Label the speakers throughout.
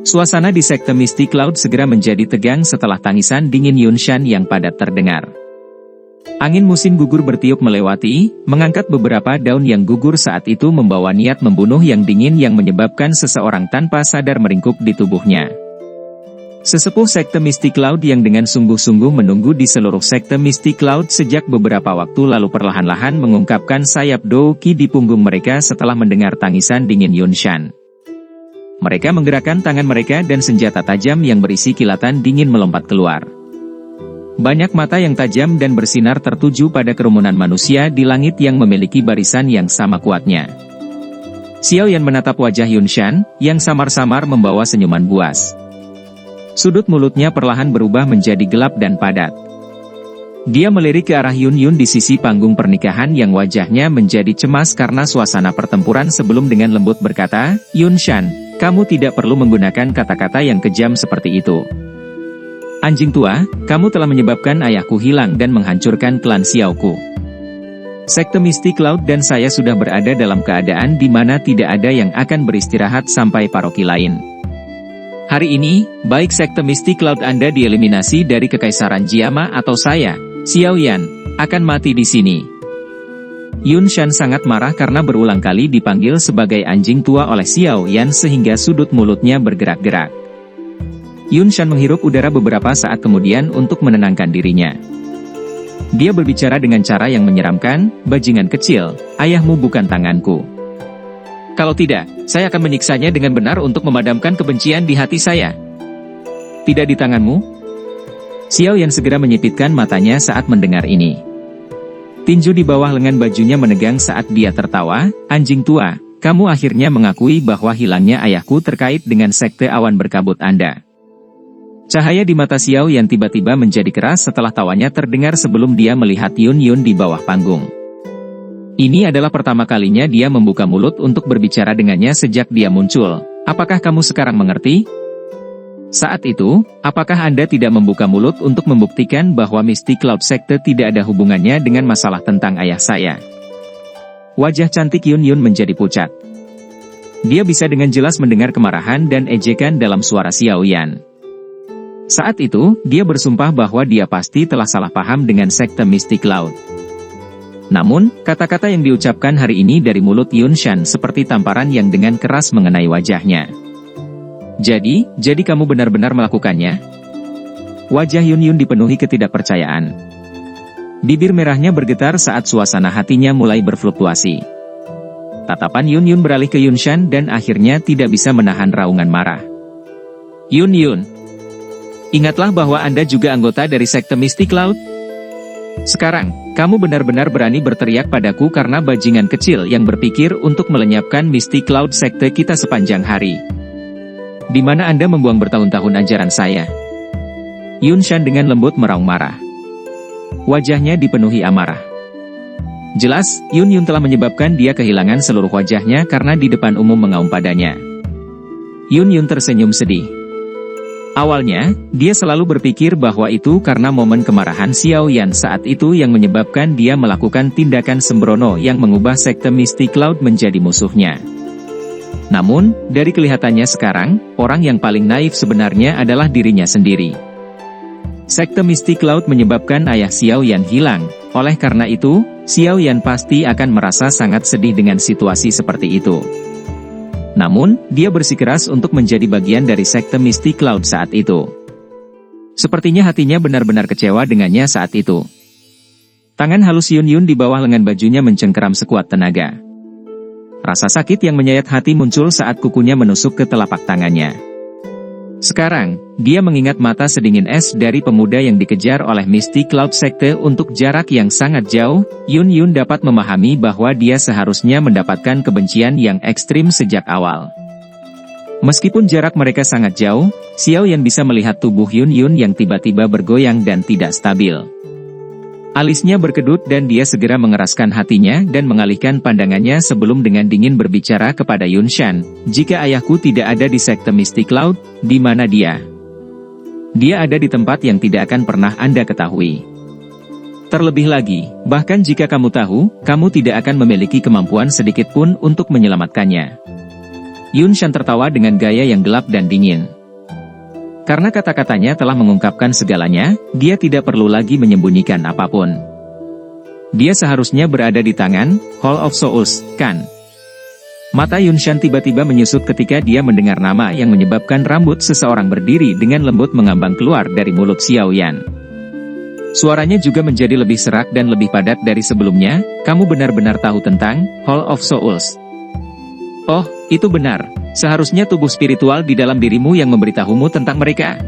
Speaker 1: Suasana di sekte Mystic Cloud segera menjadi tegang setelah tangisan dingin Yunshan yang padat terdengar. Angin musim gugur bertiup melewati, mengangkat beberapa daun yang gugur saat itu membawa niat membunuh yang dingin yang menyebabkan seseorang tanpa sadar meringkuk di tubuhnya. Sesepuh sekte Mystic Cloud yang dengan sungguh-sungguh menunggu di seluruh sekte Mystic Cloud sejak beberapa waktu lalu perlahan-lahan mengungkapkan sayap Douki di punggung mereka setelah mendengar tangisan dingin Yunshan. Mereka menggerakkan tangan mereka dan senjata tajam yang berisi kilatan dingin melompat keluar. Banyak mata yang tajam dan bersinar tertuju pada kerumunan manusia di langit yang memiliki barisan yang sama kuatnya. Xiao Yan menatap wajah Yunshan, yang samar-samar membawa senyuman buas. Sudut mulutnya perlahan berubah menjadi gelap dan padat. Dia melirik ke arah Yun Yun di sisi panggung pernikahan yang wajahnya menjadi cemas karena suasana pertempuran sebelum dengan lembut berkata, "Yunshan, kamu tidak perlu menggunakan kata-kata yang kejam seperti itu. Anjing tua, kamu telah menyebabkan ayahku hilang dan menghancurkan klan Xiaoku. Sekte Mystic Cloud dan saya sudah berada dalam keadaan di mana tidak ada yang akan beristirahat sampai paroki lain. Hari ini, baik sekte Mystic Cloud Anda dieliminasi dari Kekaisaran Jiama atau saya, Xiao Yan, akan mati di sini." Yunshan sangat marah karena berulang kali dipanggil sebagai anjing tua oleh Xiao Yan sehingga sudut mulutnya bergerak-gerak. Yunshan menghirup udara beberapa saat kemudian untuk menenangkan dirinya. Dia berbicara dengan cara yang menyeramkan, "Bajingan kecil, ayahmu bukan tanganku. Kalau tidak, saya akan menyiksanya dengan benar untuk memadamkan kebencian di hati saya. Tidak di tanganmu?" Xiao Yan segera menyipitkan matanya saat mendengar ini. Tinju di bawah lengan bajunya menegang saat dia tertawa, "Anjing tua, kamu akhirnya mengakui bahwa hilangnya ayahku terkait dengan sekte awan berkabut Anda." Cahaya di mata Xiao Yan tiba-tiba menjadi keras setelah tawanya terdengar sebelum dia melihat Yun Yun di bawah panggung. Ini adalah pertama kalinya dia membuka mulut untuk berbicara dengannya sejak dia muncul. "Apakah kamu sekarang mengerti?" Saat itu, apakah Anda tidak membuka mulut untuk membuktikan bahwa Mystic Cloud Sekte tidak ada hubungannya dengan masalah tentang ayah saya? Wajah cantik Yun Yun menjadi pucat. Dia bisa dengan jelas mendengar kemarahan dan ejekan dalam suara Xiao Yan. Saat itu, dia bersumpah bahwa dia pasti telah salah paham dengan sekte Mystic Cloud. Namun, kata-kata yang diucapkan hari ini dari mulut Yunshan seperti tamparan yang dengan keras mengenai wajahnya. Jadi kamu benar-benar melakukannya?" Wajah Yun Yun dipenuhi ketidakpercayaan. Bibir merahnya bergetar saat suasana hatinya mulai berfluktuasi. Tatapan Yun Yun beralih ke Yunshan dan akhirnya tidak bisa menahan raungan marah. "Yun Yun, ingatlah bahwa Anda juga anggota dari sekte Mystic Cloud. Sekarang, kamu benar-benar berani berteriak padaku karena bajingan kecil yang berpikir untuk melenyapkan Mystic Cloud sekte kita sepanjang hari. Di mana Anda membuang bertahun-tahun ajaran saya?" Yunshan dengan lembut meraung marah. Wajahnya dipenuhi amarah. Jelas, Yun Yun telah menyebabkan dia kehilangan seluruh wajahnya karena di depan umum mengaum padanya. Yun Yun tersenyum sedih. Awalnya, dia selalu berpikir bahwa itu karena momen kemarahan Xiao Yan saat itu yang menyebabkan dia melakukan tindakan sembrono yang mengubah sekte Mystic Cloud menjadi musuhnya. Namun, dari kelihatannya sekarang, orang yang paling naif sebenarnya adalah dirinya sendiri. Sekte Mystic Cloud menyebabkan ayah Xiao Yan hilang, oleh karena itu, Xiao Yan pasti akan merasa sangat sedih dengan situasi seperti itu. Namun, dia bersikeras untuk menjadi bagian dari sekte Mystic Cloud saat itu. Sepertinya hatinya benar-benar kecewa dengannya saat itu. Tangan halus Yun Yun di bawah lengan bajunya mencengkeram sekuat tenaga. Rasa sakit yang menyayat hati muncul saat kukunya menusuk ke telapak tangannya. Sekarang, dia mengingat mata sedingin es dari pemuda yang dikejar oleh Mystic Cloud Sekte untuk jarak yang sangat jauh. Yun Yun dapat memahami bahwa dia seharusnya mendapatkan kebencian yang ekstrim sejak awal. Meskipun jarak mereka sangat jauh, Xiao Yan bisa melihat tubuh Yun Yun yang tiba-tiba bergoyang dan tidak stabil. Alisnya berkedut dan dia segera mengeraskan hatinya dan mengalihkan pandangannya sebelum dengan dingin berbicara kepada Yunshan, "Jika ayahku tidak ada di sekte Mystic Cloud, di mana dia? Dia ada di tempat yang tidak akan pernah Anda ketahui. Terlebih lagi, bahkan jika kamu tahu, kamu tidak akan memiliki kemampuan sedikit pun untuk menyelamatkannya." Yun Shan tertawa dengan gaya yang gelap dan dingin. Karena kata-katanya telah mengungkapkan segalanya, dia tidak perlu lagi menyembunyikan apapun. Dia seharusnya berada di tangan Hall of Souls, kan? Mata Yun Shan tiba-tiba menyusut ketika dia mendengar nama yang menyebabkan rambut seseorang berdiri dengan lembut mengambang keluar dari mulut Xiao Yan. Suaranya juga menjadi lebih serak dan lebih padat dari sebelumnya. Kamu benar-benar tahu tentang Hall of Souls. Oh, itu benar. Seharusnya tubuh spiritual di dalam dirimu yang memberitahumu tentang mereka.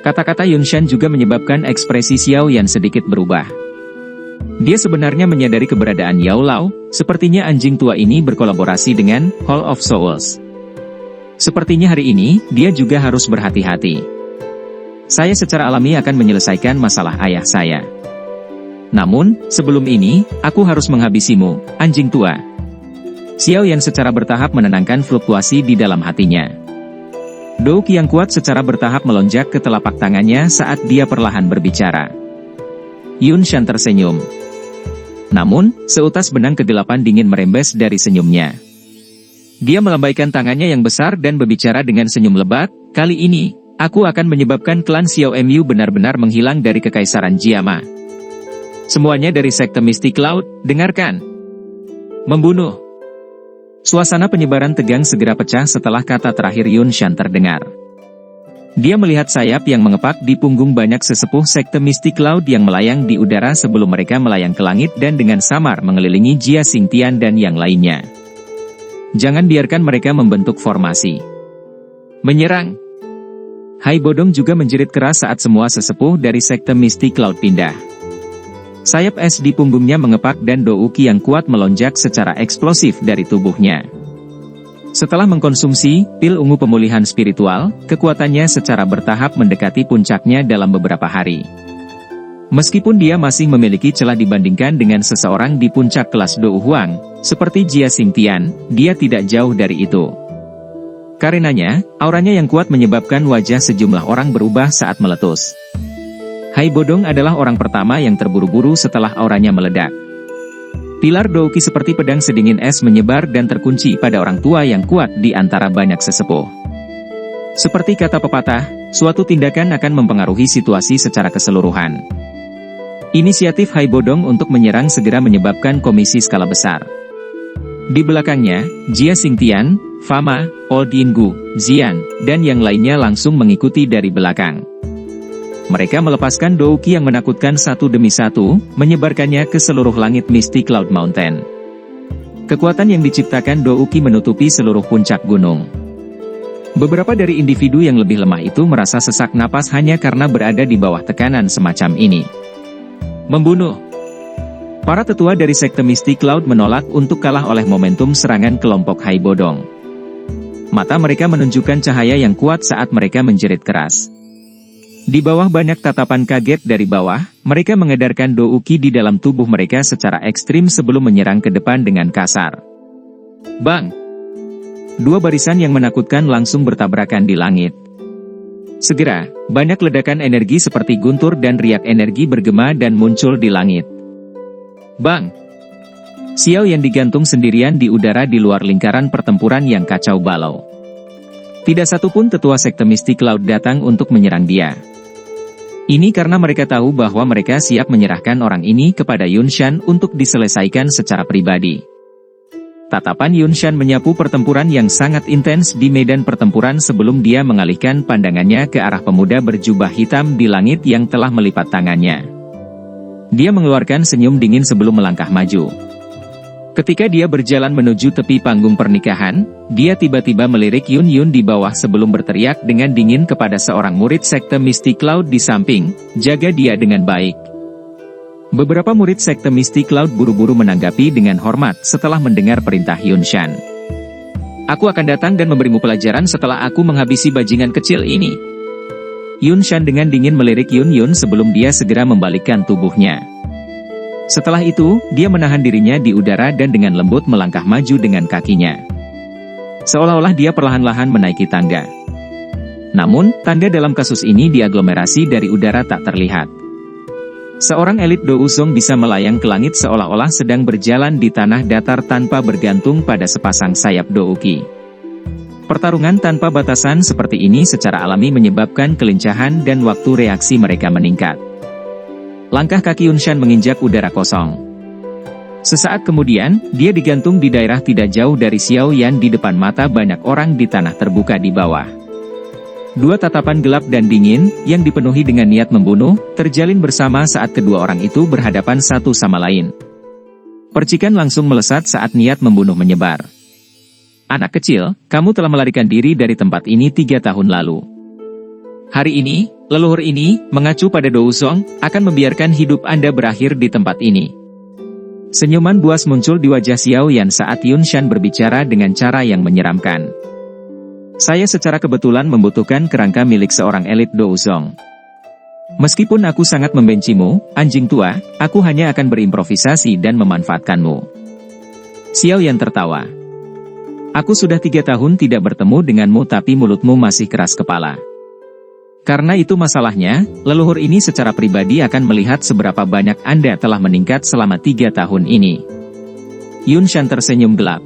Speaker 1: Kata-kata Yun Shan juga menyebabkan ekspresi Xiao Yan sedikit berubah. Dia sebenarnya menyadari keberadaan Yao Lao, sepertinya anjing tua ini berkolaborasi dengan Hall of Souls. Sepertinya hari ini, dia juga harus berhati-hati. Saya secara alami akan menyelesaikan masalah ayah saya. Namun, sebelum ini, aku harus menghabisimu, anjing tua. Xiao Yan secara bertahap menenangkan fluktuasi di dalam hatinya. Douki yang kuat secara bertahap melonjak ke telapak tangannya saat dia perlahan berbicara. Yun Shan tersenyum. Namun, seutas benang kegelapan dingin merembes dari senyumnya. Dia melambaikan tangannya yang besar dan berbicara dengan senyum lebat, kali ini, aku akan menyebabkan klan Xiao Mu benar-benar menghilang dari kekaisaran Jiama. Semuanya dari sekte Mystic Cloud, dengarkan. Membunuh. Suasana penyebaran tegang segera pecah setelah kata terakhir Yun Shan terdengar. Dia melihat sayap yang mengepak di punggung banyak sesepuh sekte Mystic Cloud yang melayang di udara sebelum mereka melayang ke langit dan dengan samar mengelilingi Jia Xingtian dan yang lainnya. Jangan biarkan mereka membentuk formasi. Menyerang. Hai Bodong juga menjerit keras saat semua sesepuh dari sekte Mystic Cloud pindah. Sayap es di punggungnya mengepak dan Douki yang kuat melonjak secara eksplosif dari tubuhnya. Setelah mengkonsumsi pil ungu pemulihan spiritual, kekuatannya secara bertahap mendekati puncaknya dalam beberapa hari. Meskipun dia masih memiliki celah dibandingkan dengan seseorang di puncak kelas Dou Huang, seperti Jia Xingtian, dia tidak jauh dari itu. Karenanya, auranya yang kuat menyebabkan wajah sejumlah orang berubah saat meletus. Hai Bodong adalah orang pertama yang terburu-buru setelah auranya meledak. Pilar Douki seperti pedang sedingin es menyebar dan terkunci pada orang tua yang kuat di antara banyak sesepuh. Seperti kata pepatah, suatu tindakan akan mempengaruhi situasi secara keseluruhan. Inisiatif Hai Bodong untuk menyerang segera menyebabkan komisi skala besar. Di belakangnya, Jia Xingtian, Fama, Old Yinggu, Zian, dan yang lainnya langsung mengikuti dari belakang. Mereka melepaskan Douki yang menakutkan satu demi satu, menyebarkannya ke seluruh langit Mystic Cloud Mountain. Kekuatan yang diciptakan Douki menutupi seluruh puncak gunung. Beberapa dari individu yang lebih lemah itu merasa sesak napas hanya karena berada di bawah tekanan semacam ini. Membunuh. Para tetua dari sekte Mystic Cloud menolak untuk kalah oleh momentum serangan kelompok Hai Bodong. Mata mereka menunjukkan cahaya yang kuat saat mereka menjerit keras. Di bawah banyak tatapan kaget dari bawah, mereka mengedarkan Douki di dalam tubuh mereka secara ekstrim sebelum menyerang ke depan dengan kasar. Bang! Dua barisan yang menakutkan langsung bertabrakan di langit. Segera, banyak ledakan energi seperti guntur dan riak energi bergema dan muncul di langit. Bang! Xiao yang digantung sendirian di udara di luar lingkaran pertempuran yang kacau balau. Tidak satupun tetua sekte Mystic Cloud datang untuk menyerang dia. Ini karena mereka tahu bahwa mereka siap menyerahkan orang ini kepada Yun Shan untuk diselesaikan secara pribadi. Tatapan Yun Shan menyapu pertempuran yang sangat intens di medan pertempuran sebelum dia mengalihkan pandangannya ke arah pemuda berjubah hitam di langit yang telah melipat tangannya. Dia mengeluarkan senyum dingin sebelum melangkah maju. Ketika dia berjalan menuju tepi panggung pernikahan, dia tiba-tiba melirik Yun Yun di bawah sebelum berteriak dengan dingin kepada seorang murid sekte Mystic Cloud di samping, jaga dia dengan baik. Beberapa murid sekte Mystic Cloud buru-buru menanggapi dengan hormat setelah mendengar perintah Yun Shan. Aku akan datang dan memberimu pelajaran setelah aku menghabisi bajingan kecil ini. Yun Shan dengan dingin melirik Yun Yun sebelum dia segera membalikkan tubuhnya. Setelah itu, dia menahan dirinya di udara dan dengan lembut melangkah maju dengan kakinya. Seolah-olah dia perlahan-lahan menaiki tangga. Namun, tangga dalam kasus ini diaglomerasi dari udara tak terlihat. Seorang elit Dou Zong bisa melayang ke langit seolah-olah sedang berjalan di tanah datar tanpa bergantung pada sepasang sayap Douki. Pertarungan tanpa batasan seperti ini secara alami menyebabkan kelincahan dan waktu reaksi mereka meningkat. Langkah kaki Yunshan menginjak udara kosong. Sesaat kemudian, dia digantung di daerah tidak jauh dari Xiao Yan di depan mata banyak orang di tanah terbuka di bawah. Dua tatapan gelap dan dingin, yang dipenuhi dengan niat membunuh, terjalin bersama saat kedua orang itu berhadapan satu sama lain. Percikan langsung melesat saat niat membunuh menyebar. Anak kecil, kamu telah melarikan diri dari tempat ini 3 tahun lalu. Hari ini, leluhur ini, mengacu pada Dou Zong, akan membiarkan hidup Anda berakhir di tempat ini. Senyuman buas muncul di wajah Xiao Yan saat Yunshan berbicara dengan cara yang menyeramkan. Saya secara kebetulan membutuhkan kerangka milik seorang elit Dou Zong. Meskipun aku sangat membencimu, anjing tua, aku hanya akan berimprovisasi dan memanfaatkanmu. Xiao Yan tertawa. Aku sudah 3 tahun tidak bertemu denganmu tapi mulutmu masih keras kepala. Karena itu masalahnya, leluhur ini secara pribadi akan melihat seberapa banyak Anda telah meningkat selama 3 tahun ini. Yunshan tersenyum gelap.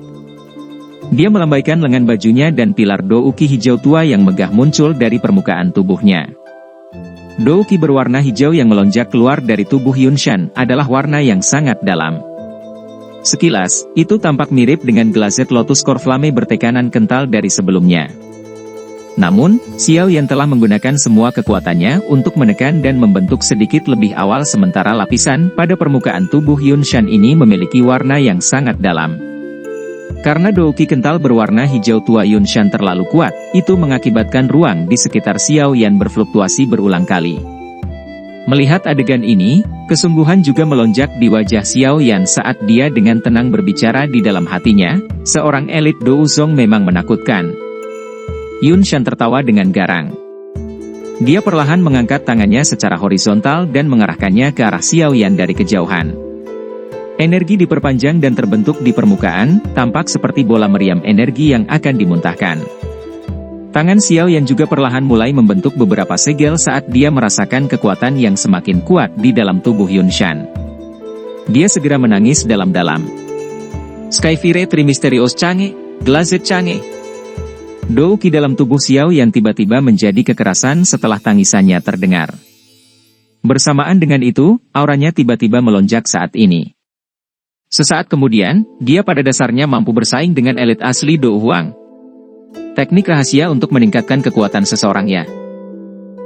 Speaker 1: Dia melambaikan lengan bajunya dan pilar douki hijau tua yang megah muncul dari permukaan tubuhnya. Douki berwarna hijau yang melonjak keluar dari tubuh Yunshan adalah warna yang sangat dalam. Sekilas, itu tampak mirip dengan glazet lotus core flame bertekanan kental dari sebelumnya. Namun, Xiao Yan telah menggunakan semua kekuatannya untuk menekan dan membentuk sedikit lebih awal sementara lapisan pada permukaan tubuh Yunshan ini memiliki warna yang sangat dalam. Karena douki kental berwarna hijau tua Yunshan terlalu kuat, itu mengakibatkan ruang di sekitar Xiao Yan berfluktuasi berulang kali. Melihat adegan ini, kesungguhan juga melonjak di wajah Xiao Yan saat dia dengan tenang berbicara di dalam hatinya, seorang elit Dou Zong memang menakutkan. Yunshan tertawa dengan garang. Dia perlahan mengangkat tangannya secara horizontal dan mengarahkannya ke arah Xiao Yan dari kejauhan. Energi diperpanjang dan terbentuk di permukaan, tampak seperti bola meriam energi yang akan dimuntahkan. Tangan Xiao Yan juga perlahan mulai membentuk beberapa segel saat dia merasakan kekuatan yang semakin kuat di dalam tubuh Yunshan. Dia segera menangis dalam-dalam. Skyfire Trimysterious Change, Glazed Change. Douki dalam tubuh Xiao Yan tiba-tiba menjadi kekerasan setelah tangisannya terdengar. Bersamaan dengan itu, auranya tiba-tiba melonjak saat ini. Sesaat kemudian, dia pada dasarnya mampu bersaing dengan elit asli Dou Huang. Teknik rahasia untuk meningkatkan kekuatan seseorang ya.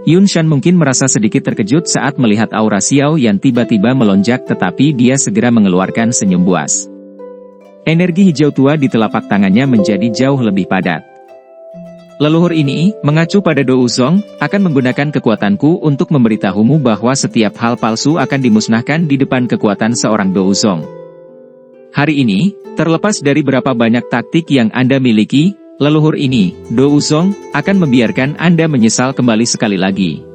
Speaker 1: Yunshan mungkin merasa sedikit terkejut saat melihat aura Xiao Yan tiba-tiba melonjak tetapi dia segera mengeluarkan senyum buas. Energi hijau tua di telapak tangannya menjadi jauh lebih padat. Leluhur ini, mengacu pada Dou Zong, akan menggunakan kekuatanku untuk memberitahumu bahwa setiap hal palsu akan dimusnahkan di depan kekuatan seorang Dou Zong. Hari ini, terlepas dari berapa banyak taktik yang Anda miliki, leluhur ini, Dou Zong, akan membiarkan Anda menyesal kembali sekali lagi.